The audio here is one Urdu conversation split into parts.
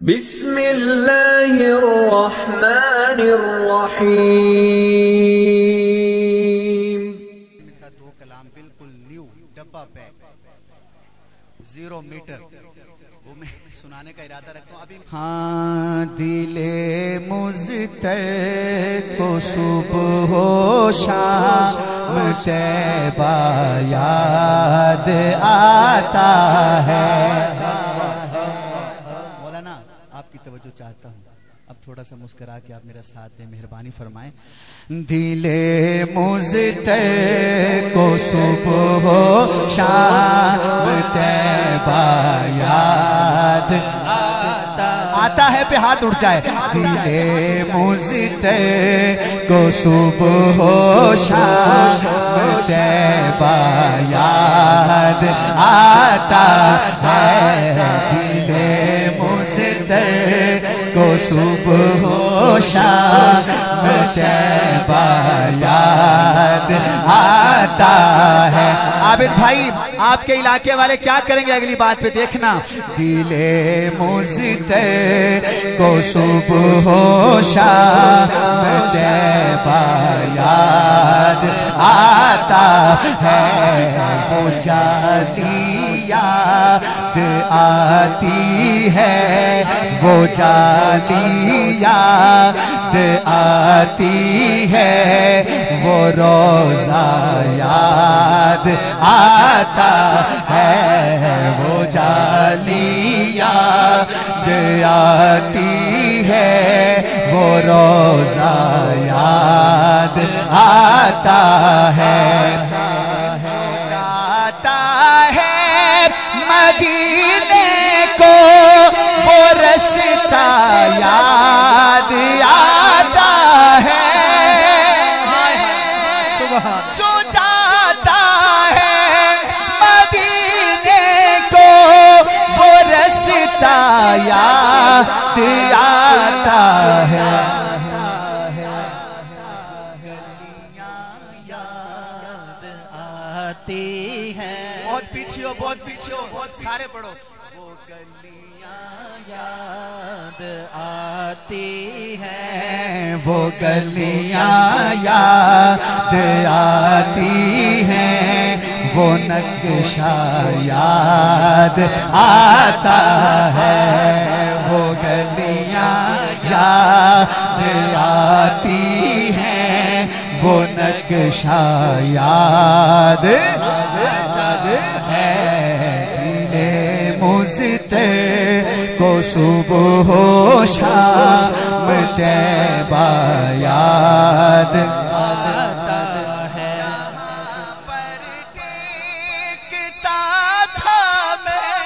بسم اللہ الرحمن الرحیم۔ دو کلام بالکل نیو ڈبہ پیک 0 میٹر وہ میں سنانے کا ارادہ رکھتا ہوں ابھی۔ ہاں دل مزتر کو صبح و شام طیبہ یاد آتا ہے۔ مولانا آپ کی توجہ چاہتا ہوں، اب تھوڑا سا مسکرا کے آپ میرا ساتھ دیں، مہربانی فرمائیں۔ دل مزتر کو صبح و شام طیبہ یاد آتا ہے پہ ہاتھ اٹھ جائے۔ دل مزتر کو صبح و شام طیبہ یاد آتا ہے۔ دل مزتر کو صبح و شام طیبہ یاد آتا ہے۔ عابد بھائی آپ کے علاقے والے کیا کریں گے اگلی بات پہ دیکھنا۔ دل مزتر کو صبح و شام طیبہ یاد آتا ہے۔ وہ جاتی یاد آتی ہے، وہ جاتی یاد آتی ہے، وہ روزہ یاد آتا ہے۔ وہ جالی یاد آتی ہے، وہ روزہ یاد آتا ہے۔ جو جاتا ہے مدینے کو وہ رستہ یاد آتا ہے۔ جو جاتا ہے مدینے کو وہ رستہ یاد آتا ہے۔ بہت پیچھے ہو، بہت پیچھے ہو، بہت سارے پڑھو۔ وہ گلیاں یاد آتی ہیں، وہ گلیاں یاد آتی ہیں، وہ نقشہ یاد آتا ہے۔ وہ گلیاں یاد آتی ہیں، وہ نقشہ یاد ہے۔ دل مزتر کو صبح و شام طیبہ یاد آتا ہے۔ جہاں پر ٹیکتا تھا میں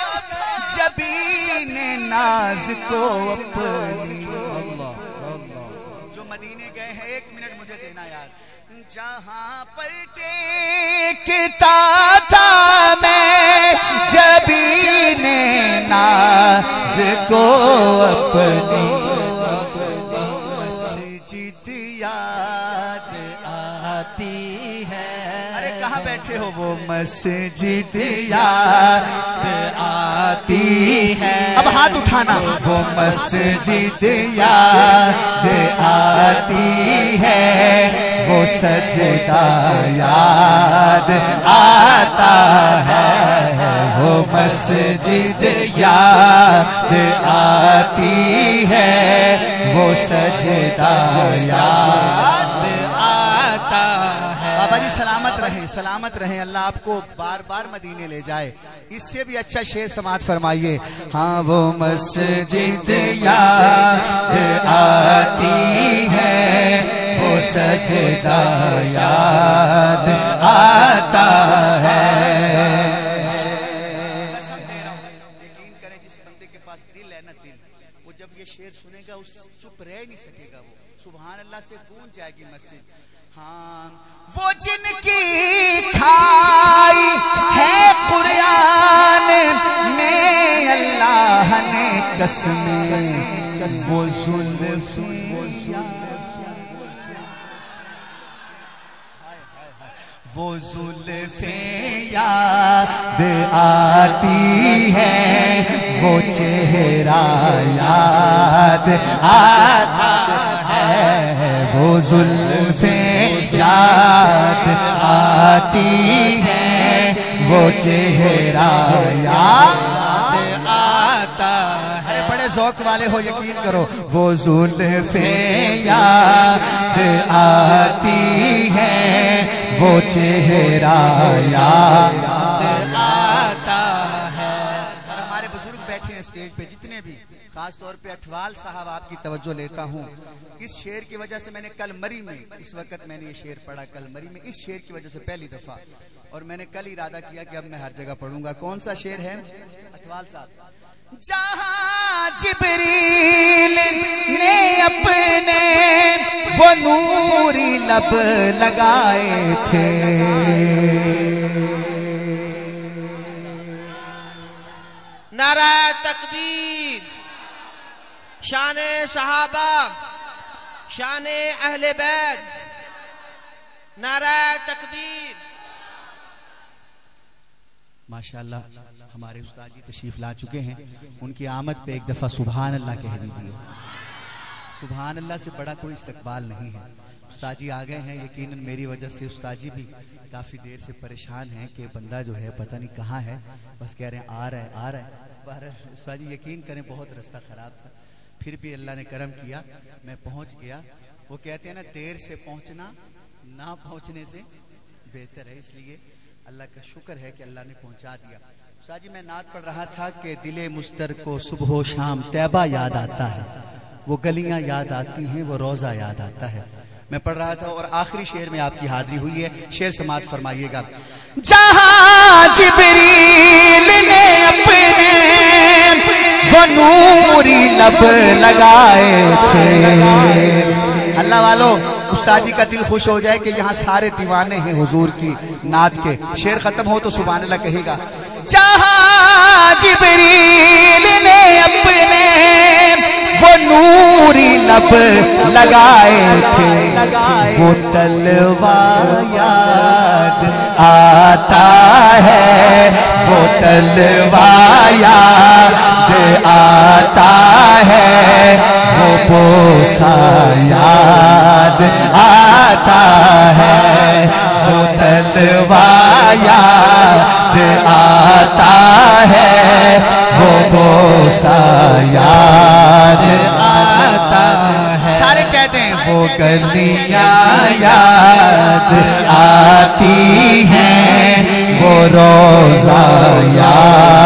جبین ناز کو اپنی، جو مدینے گئے ہیں 1 منٹ مجھے دینا یار۔ جہاں پر ٹیکتا تھا میں جبین ناز کو اپنی، مسجد یاد آتی ہے۔ ارے کہاں بیٹھے ہو؟ وہ مسجد یاد آتی ہے۔ اب ہاتھ اٹھانا۔ وہ مسجد یاد آتی ہے، وہ سجدہ یاد آتا ہے۔ وہ مسجد یاد آتی ہے، وہ سجدہ یاد آتا ہے۔ بابا جی سلامت رہیں، سلامت رہیں، اللہ آپ کو بار بار مدینے لے جائے۔ اس سے بھی اچھا شعر سماعت فرمائیے۔ ہاں وہ مسجد یاد آتی ہے، وہ سجدہ یاد آتا ہے۔ قسم دے رہا ہوں، یقین کریں جس بندے کے پاس دل ہے نا دل، وہ جب یہ شعر سنے گا اس چپ رہ نہیں سکے گا، وہ سبحان اللہ سے گونج جائے گی مسجد۔ ہاں وہ جن کی کھائی ہے قرآن میں اللہ نے قسمیں، وہ زلفیں وہ زلفیں یاد آتی ہیں، وہ چہرہ یاد آتا ہے، وہ زلفیں یاد آتی ہیں، وہ چہرہ یاد آتا ہے۔ ارے بڑے ذوق والے ہو یقین کرو، وہ زلفیں یاد آتی ہیں، وہ چہرہ یاد آتا ہے۔ اور ہمارے بزرگ بیٹھے ہیں اسٹیج پہ جتنے بھی، خاص طور پہ اٹھوال صاحب آپ کی توجہ لیتا ہوں۔ اس شعر کی وجہ سے میں نے کل مری میں، اس وقت میں نے یہ شعر پڑھا کل مری میں، اس شعر کی وجہ سے پہلی دفعہ، اور میں نے کل ارادہ کیا کہ اب میں ہر جگہ پڑھوں گا۔ کون سا شعر ہے اٹھوال صاحب؟ جہاں جبریل نے اپنے وہ نوری لب لگائے تھے، نعرہ تکبیر، شان صحابہ، شان اہل بیت، نعرہ تکبیر۔ ماشاءاللہ ہمارے استاد جی تشریف لا چکے ہیں، ان کی آمد پہ ایک دفعہ سبحان اللہ کہہ دیجیے۔ سبحان اللہ سے بڑا کوئی استقبال نہیں ہے۔ استاد جی آ گئے ہیں، یقیناً میری وجہ سے استاد جی بھی کافی دیر سے پریشان ہیں کہ بندہ جو ہے پتہ نہیں کہاں ہے، بس کہہ رہے ہیں آ رہا ہے آ رہا ہے۔ استاد جی یقین کریں بہت رستہ خراب تھا، پھر بھی اللہ نے کرم کیا، میں پہنچ گیا۔ وہ کہتے ہیں نا دیر سے پہنچنا نہ پہنچنے سے بہتر ہے، اس لیے اللہ کا شکر ہے کہ اللہ نے پہنچا دیا۔ استاد جی میں نعت پڑھ رہا تھا کہ دل مستر کو صبح و شام طیبہ یاد آتا ہے، وہ گلیاں یاد آتی ہیں، وہ روزہ یاد آتا ہے۔ میں پڑھ رہا تھا اور آخری شعر میں آپ کی حاضری ہوئی ہے، شعر سماعت فرمائیے گا۔ جہاں جبریل نے اپنے وہ نوری لب لگائے تھے۔ اللہ والو استاد جی کا دل خوش ہو جائے کہ یہاں سارے دیوانے ہیں حضور کی نعت کے۔ شعر ختم ہو تو سبحان اللہ کہے گا۔ جہاں جبریل نے اپنے وہ نوری لب لگائے تھے، وہ تلوار یاد آتا ہے، وہ تلوار یاد آتا ہے، وہ بوسہ یاد آتا ہے، وہ تلوار یاد آتا ہے، وہ بوسہ یاد آتا ہے۔ سارے کہتے ہیں وہ گلیاں یاد آتی ہیں، وہ روزہ یاد